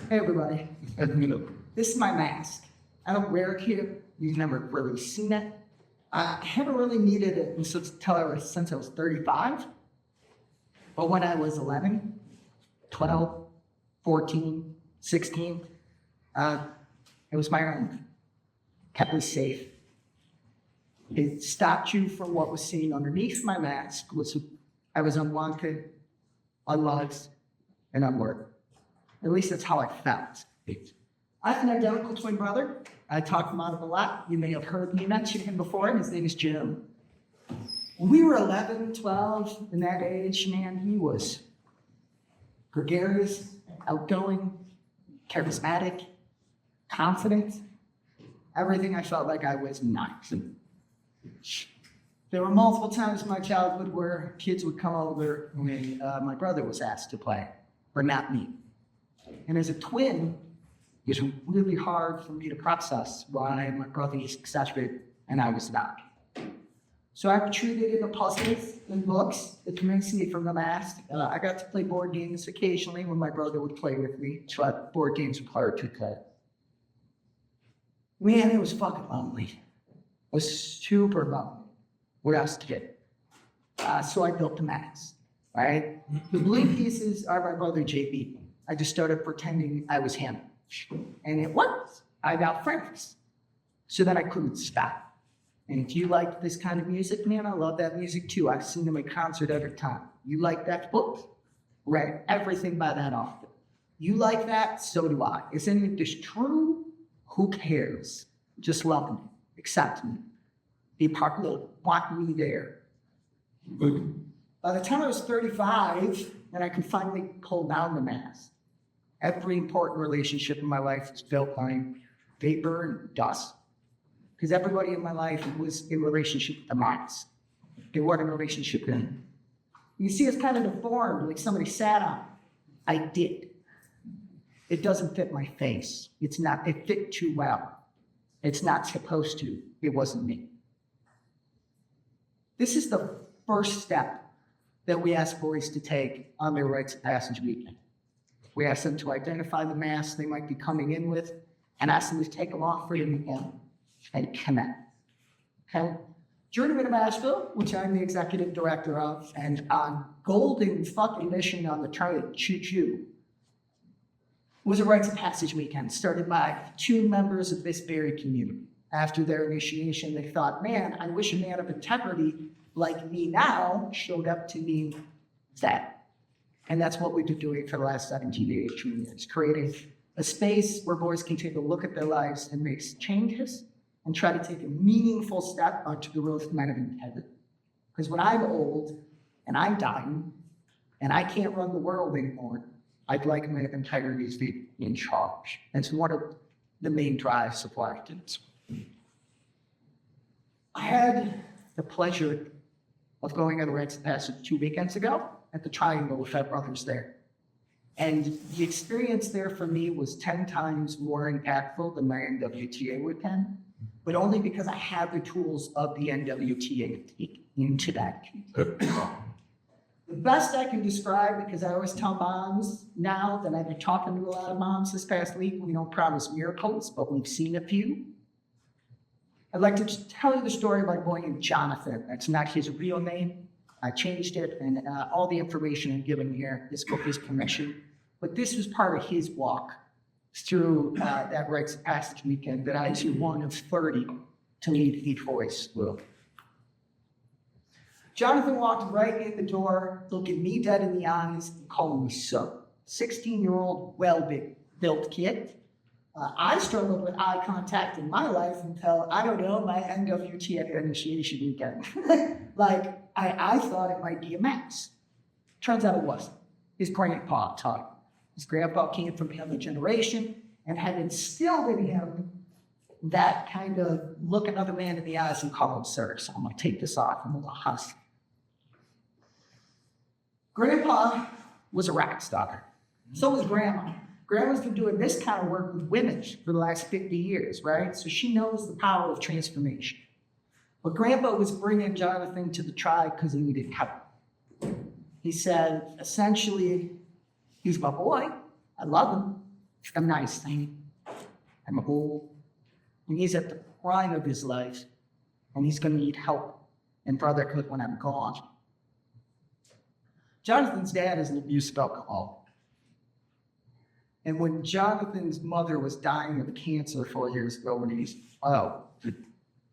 Hey everybody, this is my mask. I don't wear it here. You've never really seen it. I haven't really needed it since I was 35. But when I was 11, 12, 14, 16, it was my own. Kept me safe. It stopped you from what was seen underneath my mask. I was unwanted, unloved, and unworthy. At least that's how I felt. I have an identical twin brother. I talk about him a lot. You may have heard me mention him before. His name is Jim. When we were 11, 12, in that age, man, he was gregarious, outgoing, charismatic, confident. Everything I felt like I was not. There were multiple times in my childhood where kids would come over when my brother was asked to play, but not me. And as a twin, it was really hard for me to process why my brother was accepted and I was not. So I retreated into puzzles and books that convinced me from the mask. I got to play board games occasionally when my brother would play with me. So board games required two play. Man, it was fucking lonely. It was super lonely. What else to do? So I built the mask, right? The blue pieces are my brother JB. I just started pretending I was him. And it worked. I got friends. So then I couldn't stop. And if you like this kind of music, man, I love that music too. I've seen them in concert every time. You like that book? Read everything by that author. You like that? So do I. Isn't it just true? Who cares? Just love me. Accept me. Be part of it. Want me there. By the time I was 35, and I could finally pull down the mask, every important relationship in my life was built on vapor and dust. Because everybody in my life was in relationship with the mask. They weren't in a relationship with him. You see, it's kind of deformed, like somebody sat on it. I did. It doesn't fit my face. It fit too well. It's not supposed to. It wasn't me. This is the first step that we ask boys to take on their rites of passage weekend. We ask them to identify the masks they might be coming in with and ask them to take them off for them and connect. Okay? Journeyman of Asheville, which I'm the executive director of, and on golden fucking mission on the train, choo-choo, was a rites of passage weekend started by two members of this very community. After their initiation, they thought, man, I wish a man of integrity like me now showed up to me that. And that's what we've been doing for the last 17 to 18 years, creating a space where boys can take a look at their lives and make changes and try to take a meaningful step onto the road to men of integrity. Because when I'm old and I'm dying and I can't run the world anymore, I'd like men of integrity to be in charge. And it's one of the main drives of what I did. I had the pleasure of going on a rites of passage 2 weekends ago at the Triangle with our brothers there. And the experience there for me was 10 times more impactful than my NWTA weekend, but only because I had the tools of the NWTA to take into that. The best I can describe, because I always tell moms now that I've been talking to a lot of moms this past week, we don't promise miracles, but we've seen a few. I'd like to just tell you the story of my boy named Jonathan. That's not his real name. I changed it, and all the information I'm giving here, this book is commissioned. But this was part of his walk through that rites of passage weekend that I was one of 30 to lead each voice through. Jonathan walked right in the door, looking me dead in the eyes and calling me son. 16-year-old, well-built kid. I struggled with eye contact in my life until, I don't know, my NWTA initiation weekend. I thought it might be a max. Turns out it wasn't. His grandpa taught him. His grandpa came from another generation and had instilled in him that kind of look another man in the eyes and call him sir. So I'm going to take this off. I'm going to hustle. Grandpa was a rock star. So was Grandma. Grandma's been doing this kind of work with women for the last 50 years, right? So she knows the power of transformation. But Grandpa was bringing Jonathan to the tribe because he needed help. He said, essentially, he's my boy. I love him. I'm nice thing. I'm old. And he's at the prime of his life. And he's going to need help and brotherhood when I'm gone. Jonathan's dad is an abusive alcoholic. And when Jonathan's mother was dying of cancer 4 years ago,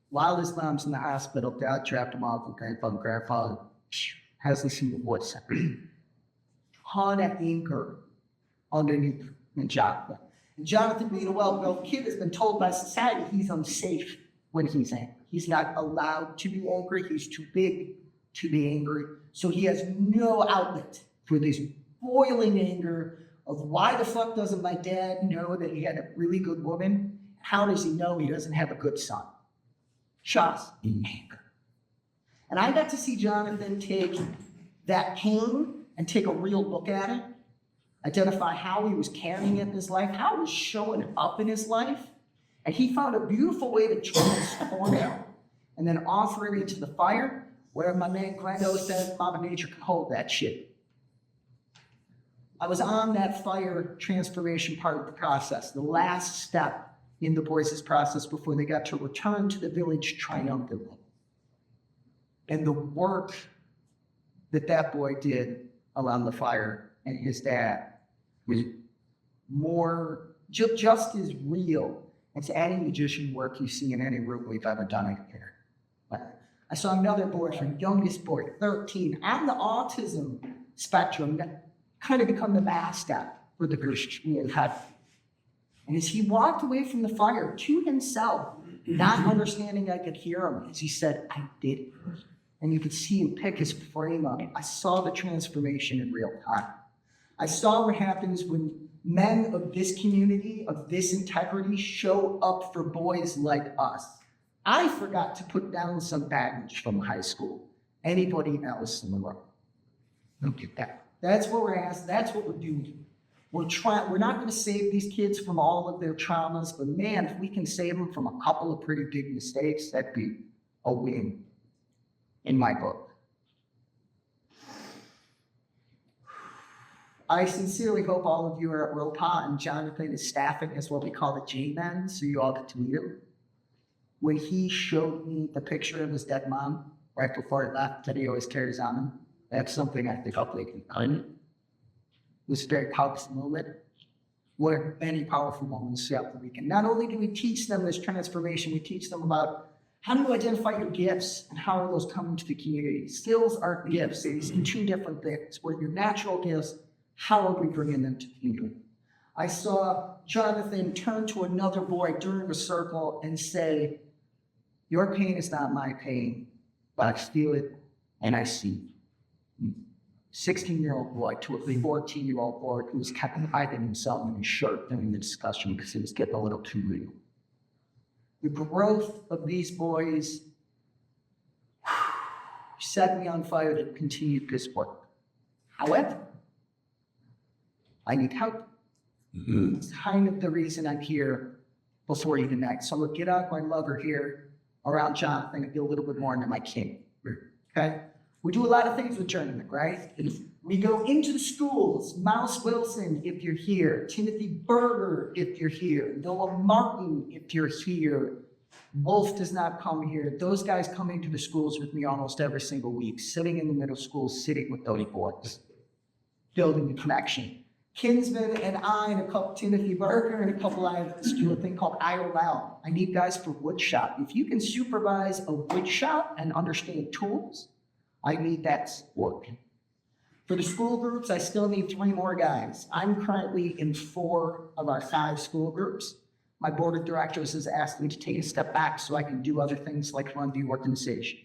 while his mom's in the hospital, Dad dropped him off with Grandpa has this in the voice. Ton of anger underneath Jonathan. And Jonathan, being a well-grown kid, has been told by society he's unsafe when he's angry. He's not allowed to be angry. He's too big to be angry. So he has no outlet for this boiling anger of why the fuck doesn't my dad know that he had a really good woman? How does he know he doesn't have a good son? Shots in anger. And I got to see Jonathan take that pain and take a real look at it, identify how he was carrying it in his life, how it was showing up in his life. And he found a beautiful way to transform it and then offer it into the fire, where my man Grando said, Mama Nature can hold that shit. I was on that fire transformation part of the process, the last step in the boys' process before they got to return to the village triumphantly. And the work that boy did around the fire and his dad was more, just as real as any magician work you see in any room we've ever done it here. I saw another boyfriend, youngest boy, 13, on the autism spectrum, that kind of become the mascot for the group we had. And as he walked away from the fire to himself, not understanding I could hear him, as he said, I did it. And you could see him pick his frame up. I saw the transformation in real time. I saw what happens when men of this community, of this integrity, show up for boys like us. I forgot to put down some baggage from high school. Anybody else in the world? Don't get that. That's what we're asked. That's what we're doing. We're not going to save these kids from all of their traumas, but man, if we can save them from a couple of pretty big mistakes, that'd be a win in my book. I sincerely hope all of you are at Ropa and Jonathan is staffing as what we call the J-Men, so you all get to meet him. When he showed me the picture of his dead mom right before he left that he always carries on him, that's something I think hopefully can find. It was a very powerful moment. Where many powerful moments throughout the weekend. Not only do we teach them this transformation, we teach them about how do you identify your gifts and how are those coming to the community. Skills aren't gifts. These are two different things. What are your natural gifts? How are we bringing them to the community? I saw Jonathan turn to another boy during the circle and say, your pain is not my pain, but I feel it and I see it. 16-year-old boy to a 14-year-old boy who was kept hiding himself in his shirt during the discussion because he was getting a little too real. The growth of these boys set me on fire to continue this work. However, I need help. Mm-hmm. It's kind of the reason I'm here before you tonight. So I'm going to get out my lover here around Jonathan and get a little bit more into my king. Okay? We do a lot of things with Journeyman, right? We go into the schools. Miles Wilson, if you're here. Timothy Berger, if you're here. Noah Martin, if you're here. Wolf does not come here. Those guys come into the schools with me almost every single week, sitting in the middle school, sitting with those boys, building the connection. Kinsman and I and Timothy Berger and a couple others do a thing called IRL. I need guys for wood shop. If you can supervise a wood shop and understand tools, I need that support. For the school groups, I still need 3 more guys. I'm currently in 4 of our 5 school groups. My board of directors has asked me to take a step back so I can do other things like run the organization.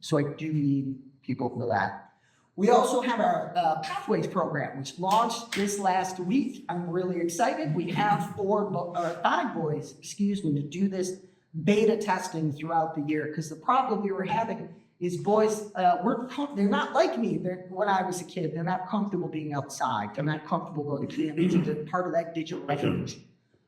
So I do need people for that. We also have our Pathways program, which launched this last week. I'm really excited. We have 5 boys, to do this beta testing throughout the year, because the problem we were having is boys, they're not like me when I was a kid. They're not comfortable being outside. They're not comfortable going to campus. They're part of that digital revolution.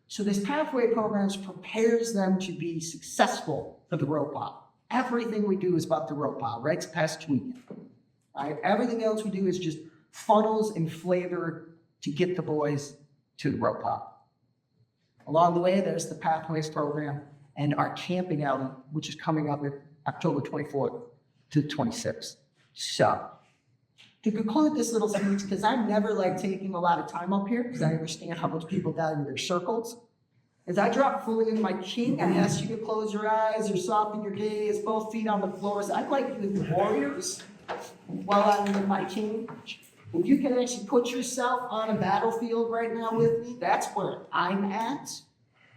So this Pathway program prepares them to be successful for the robot. Everything we do is about the rope pile, right? It's past weekend. Right? Everything else we do is just funnels and flavor to get the boys to the rope pile. Along the way, there's the Pathways program and our camping outing, which is coming up October 24th to the 26th. So, to conclude this little speech, because I never like taking a lot of time up here, because I understand how much people value their circles. As I drop fully into my king, I ask you to close your eyes or soften your gaze, both feet on the floor. So I'd like you to be warriors while I'm in my king. If you can actually put yourself on a battlefield right now with me, that's where I'm at.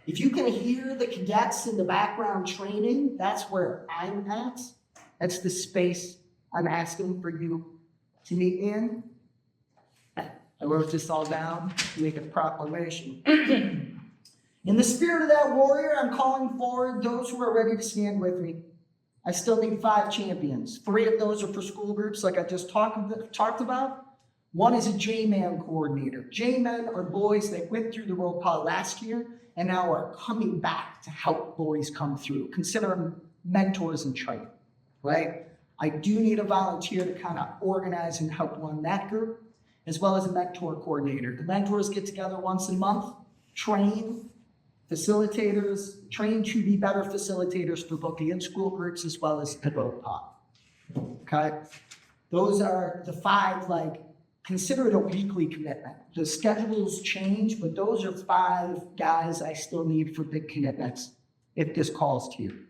If you can hear the cadets in the background training, that's where I'm at. That's the space I'm asking for you to meet in. I wrote this all down to make a proclamation. In the spirit of that warrior, I'm calling forward those who are ready to stand with me. I still need 5 champions. 3 of those are for school groups like I just talked about. 1 is a J-Man coordinator. J-Men are boys that went through the rope pile last year and now are coming back to help boys come through. Consider them mentors and training, right? I do need a volunteer to kind of organize and help run that group, as well as a mentor coordinator. The mentors get together once a month, train facilitators, train to be better facilitators for both the in-school groups as well as the rope pile. Okay? Those are the 5, consider it a weekly commitment. The schedules change, but those are 5 guys I still need for big commitments if this calls to you.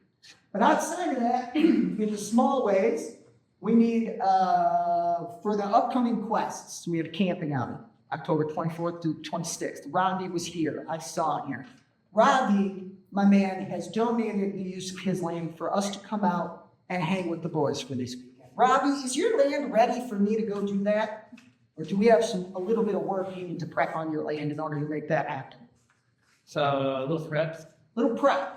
But outside of that, in the small ways, we need, for the upcoming quests, we have a camping outing, October 24th to 26th. Robbie was here. I saw him here. Robbie, my man, has donated the use of his land for us to come out and hang with the boys for this weekend. Robbie, is your land ready for me to go do that? Or do we have a little bit of work you need to prep on your land in order to make that happen? So a little prep. Little prep.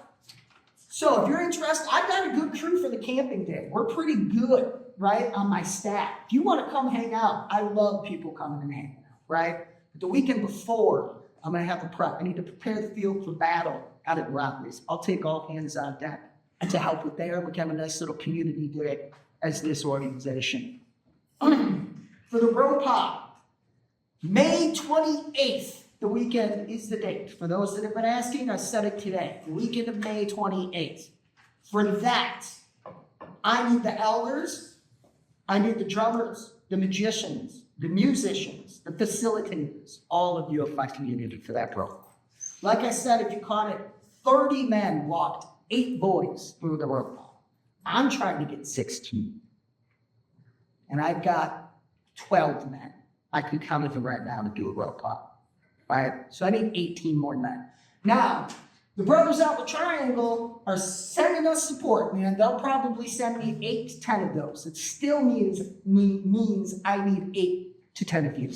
So if you're interested, I've got a good crew for the camping day. We're pretty good, right, on my staff. If you want to come hang out, I love people coming and hanging out, right? But the weekend before, I'm going to have a prep. I need to prepare the field for battle out at Rockleys. I'll take all hands on deck to help with there. We have a nice little community day as this organization. For the rope pile, May 28th, the weekend is the date. For those that have been asking, I said it today. The weekend of May 28th. For that, I need the elders, I need the drummers, the magicians, the musicians, the facilitators, all of you of my community for that program. Like I said, if you caught it, 30 men walked 8 boys through the rope pile. I'm trying to get 16. And I've got 12 men I can come in right now to do a rope pile. Right? So I need 18 more men. Now, the brothers out the triangle are sending us support, man. They'll probably send me 8 to 10 of those. It still means I need 8 to 10 of you.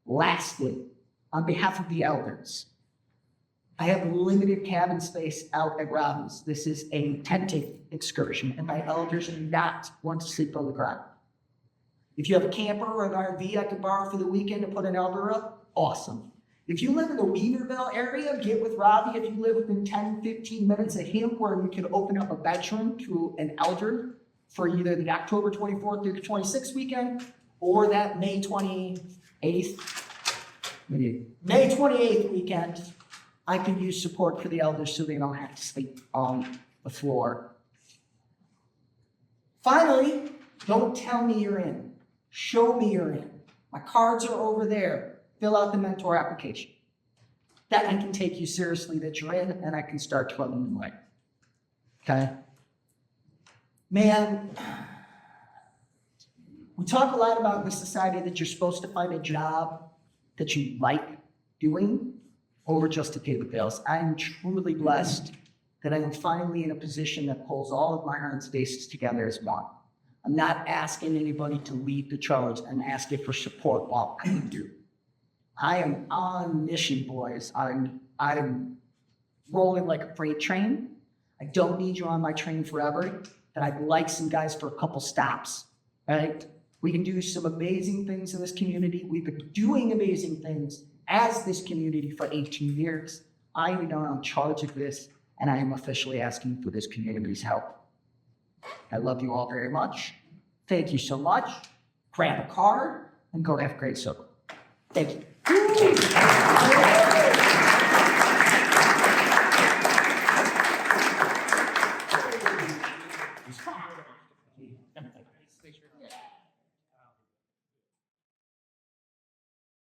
Lastly, on behalf of the elders, I have limited cabin space out at Robbins. This is a tenting excursion, and my elders do not want to sleep on the ground. If you have a camper or an RV I could borrow for the weekend to put an elder up, awesome. If you live in the Weaverville area, get with Robbie. If you live within 10, 15 minutes of him, where you can open up a bedroom to an elder for either the October 24th through the 26th weekend or that May 28th weekend, I can use support for the elders so they don't have to sleep on the floor. Finally, don't tell me you're in. Show me you're in. My cards are over there. Fill out the mentor application. Then I can take you seriously that you're in, and I can start running the way. Okay? Man, we talk a lot about in the society that you're supposed to find a job that you like doing over just to pay the bills. I'm truly blessed that I'm finally in a position that pulls all of my heart's bases together as one. I'm not asking anybody to lead the charge. I'm asking for support while I do. I am on mission, boys. I'm rolling like a freight train. I don't need you on my train forever, but I'd like some guys for a couple stops, right? We can do some amazing things in this community. We've been doing amazing things as this community for 18 years. I am now in charge of this, and I am officially asking for this community's help. I love you all very much. Thank you so much. Grab a card and go have a great supper. Thank you.